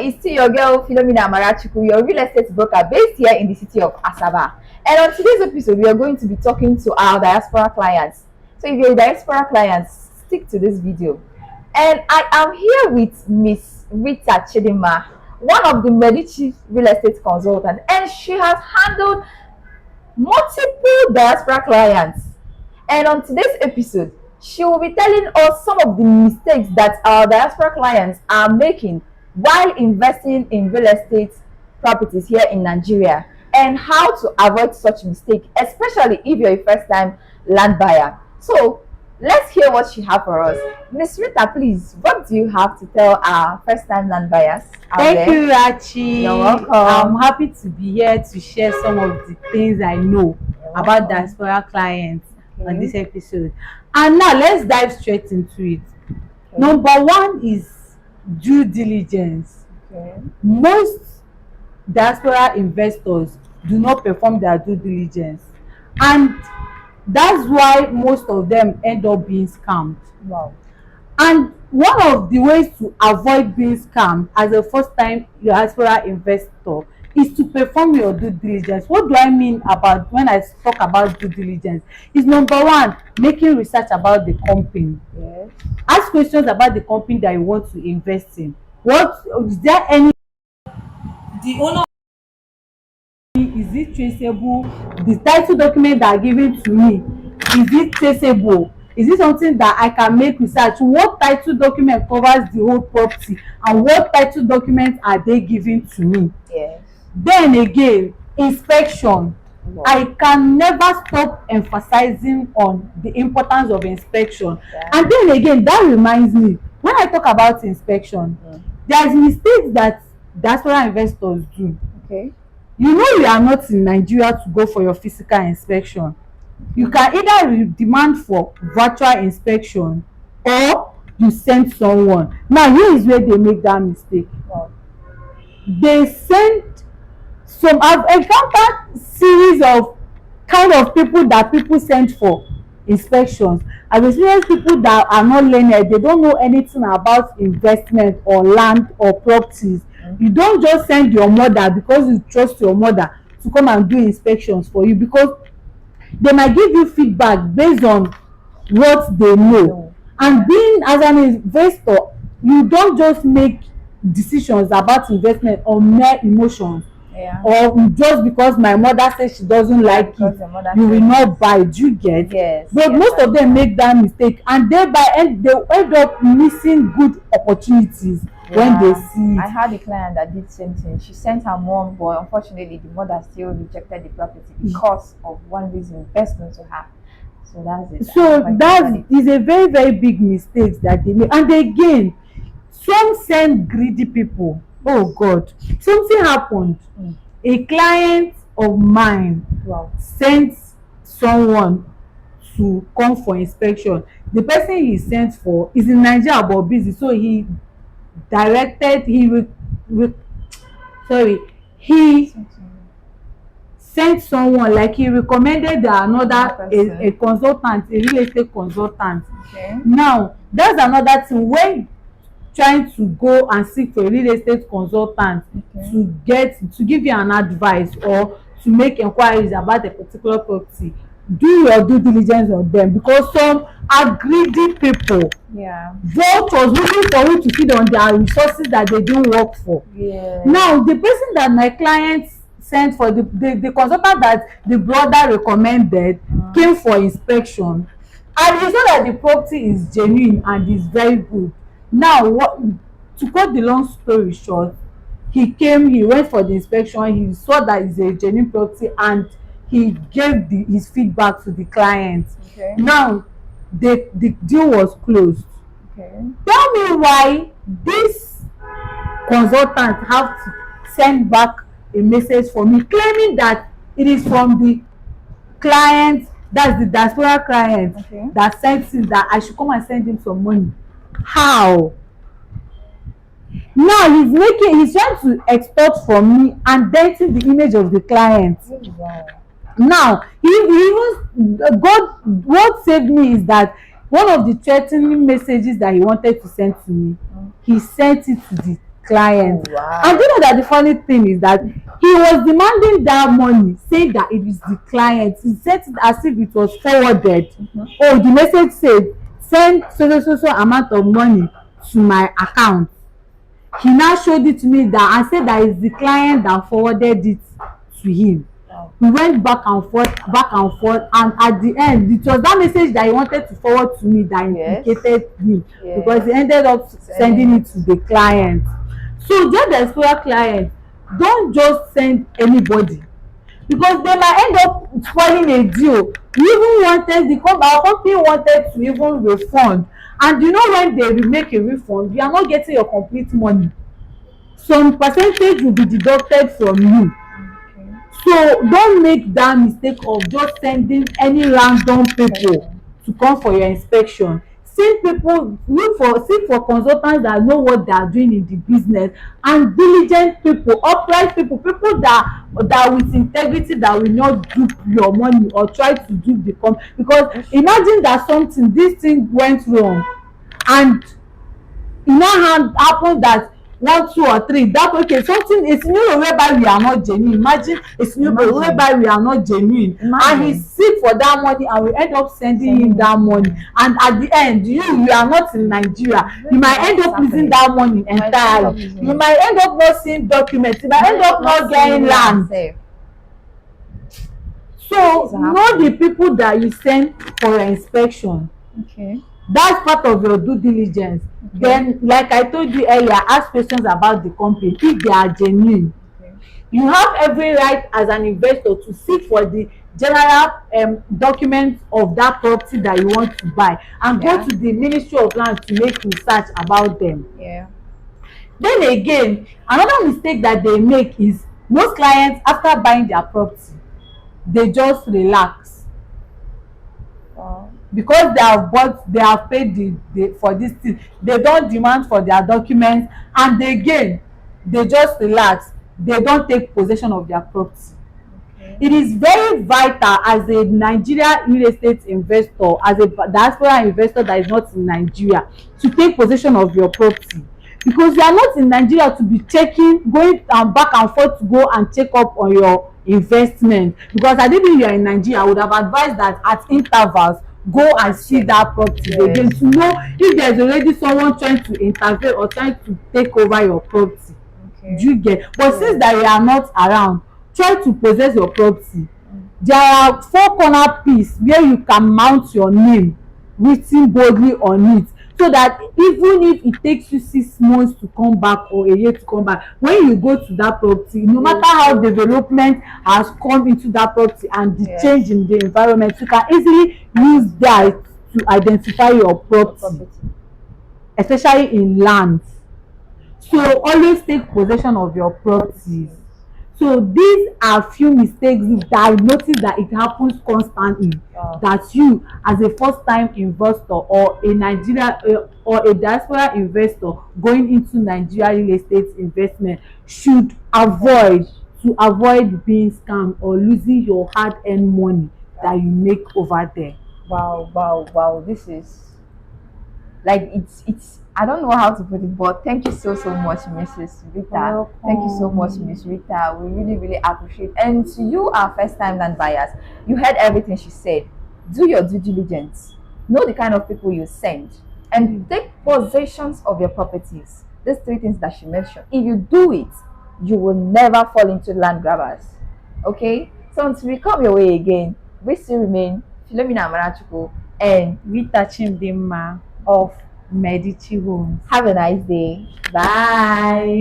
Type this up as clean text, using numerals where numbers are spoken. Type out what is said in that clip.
it's still your girl Philomena Marachuku, your real estate broker based here in the city of Asaba. And on today's episode, we are going to be talking to our diaspora clients. So if you're a diaspora client, stick to this video. And I am here with Miss Rita Chidima, one of the Medichi real estate consultants, and she has handled multiple diaspora clients. And on today's episode, she will be telling us some of the mistakes that our diaspora clients are making while investing in real estate properties here in Nigeria, and how to avoid such mistake, especially if you're a first-time land buyer. So let's hear what she has for us. Miss Rita, please, what do you have to tell our first-time land buyers out there? Thank you, Rachi. You're welcome. I'm happy to be here to share some of the things I know about diaspora clients on this episode. And now let's dive straight into it. Number one is due diligence. Most diaspora investors do not perform their due diligence, and that's why most of them end up being scammed. Wow. And one of the ways to avoid being scammed as a first-time diaspora investor is to perform your due diligence. What do I mean about when I talk about due diligence? Is number one, making research about the company. Yes. Ask questions about the company that you want to invest in. What is there any the owner, is it traceable? The title document that are given to me, is it traceable? Is it something that I can make research? What title document covers the whole property, and what title documents are they giving to me? Yes. Then again, inspection. Wow. I can never stop emphasizing on the importance of inspection. Yeah. And then again, that reminds me, when I talk about inspection, there is mistakes that diaspora investors do. Okay. You know, you are not in Nigeria to go for your physical inspection. You can either demand for virtual inspection, or you send someone. Now here is where they make that mistake. Wow. They send some. I've encountered series of kind of people that people send for inspections. I've experienced people that are not learned, they don't know anything about investment or land or properties. You don't just send your mother because you trust your mother to come and do inspections for you, because they might give you feedback based on what they know. And being as an investor, you don't just make decisions about investment on mere emotions. Yeah. Or just because my mother says she doesn't like it, you will not buy. Do you get? Yes. But yes, most of them make that mistake, and they end up missing good opportunities when they see it. I had a client that did same thing. She sent her mom, but unfortunately the mother still rejected the property because of one reason best known to her. So that's it. So that is a very, very big mistake that they make. And again, some send greedy people. Oh God, something happened. A client of mine sent someone to come for inspection. The person he sent for is in Nigeria but busy, so he sent someone, like he recommended another a consultant, a real estate consultant. Okay. Now that's another thing when trying to go and seek for a real estate consultant to give you an advice or to make inquiries about a particular property. Do your due diligence on them, because some are greedy people. Yeah. Vultures looking for you to feed on their resources that they didn't work for. Yeah. Now the person that my client sent for, the consultant that the brother recommended came for inspection, and he saw that the property is genuine and is very good. Now to cut the long story short, he went for the inspection, he saw that it's a genuine property, and he gave his feedback to the client. Okay. Now the deal was closed. Okay. Tell me why this consultant have to send back a message for me claiming that it is from the client, that's the diaspora client, that sent him, that I should come and send him some money. How? Now he's trying to export from me and denting the image of the client. Wow. Now he even what saved me is that one of the threatening messages that he wanted to send to me, he sent it to the client. Oh, wow. And you know that the funny thing is that he was demanding that money, saying that it is the client. He said it as if it was forwarded. Oh, the message said send so amount of money to my account. He now showed it to me that and said that it's the client that forwarded it to him. Wow. We went back and forth, and at the end, it was that message that he wanted to forward to me that implicated him, because he ended up sending it to the client. So, dear Diaspora client, don't just send anybody, because they might end up spoiling a deal. We even wanted our company wanted to even refund, and you know when they make a refund, you are not getting your complete money. Some percentage will be deducted from you. So don't make that mistake of just sending any random people to come for your inspection. Seek for consultants that know what they are doing in the business, and diligent people, upright people that with integrity, that will not dupe your money or try to dupe the company. Because imagine that this thing went wrong, and e now happen that 1 2 or 3 that okay something a scenario whereby we are not genuine. Imagine a scenario whereby we are not genuine, and he seek for that money and we end up sending him that money, and at the end you are not in Nigeria. You might end up losing that money entirely. You might end up not seeing documents. You might end up not getting land. So know the people that you send for inspection. Okay. That's part of your due diligence. Then, like I told you earlier, ask questions about the company if they are genuine. You have every right as an investor to seek for the general documents of that property that you want to buy, and go to the Ministry of Land to make research about them. Then again, another mistake that they make is most clients, after buying their property, they just relax. Because they have paid for this thing, they don't demand for their documents, and again they just relax. They don't take possession of their property. It is very vital as a Nigerian real estate investor, as a diaspora investor that is not in Nigeria, to take possession of your property, because you are not in Nigeria to be going back and forth to go and check up on your investment. Because I didn't you are in Nigeria, I would have advised that at intervals go and see that property again, to know if there's already someone trying to intervene or trying to take over your property. Do you get? But since that you are not around, try to possess your property. There are 4 corner piece where you can mount your name written boldly on it, so that even if it takes you 6 months to come back or a year to come back, when you go to that property, no matter how development has come into that property and the change in the environment, you can easily use that to identify your property, especially in land. So always take possession of your properties. So these are few mistakes that I notice that it happens constantly, that you as a first-time investor or a Nigeria or a diaspora investor going into Nigeria real estate investment should avoid, to avoid being scammed or losing your hard-earned money that you make over there. Wow, this is like it's I don't know how to put it, but thank you so much, Mrs. Rita. Thank you so much, Miss Rita. We really appreciate. And to you, our first-time land buyers, you heard everything she said. Do your due diligence. Know the kind of people you send, and take possessions of your properties. These 3 things that she mentioned. If you do it, you will never fall into land grabbers. Okay. So until we come your way again, we still remain Philomena Amarachuku and Rita Chimdima of Medichi homes. Have a nice day. Bye.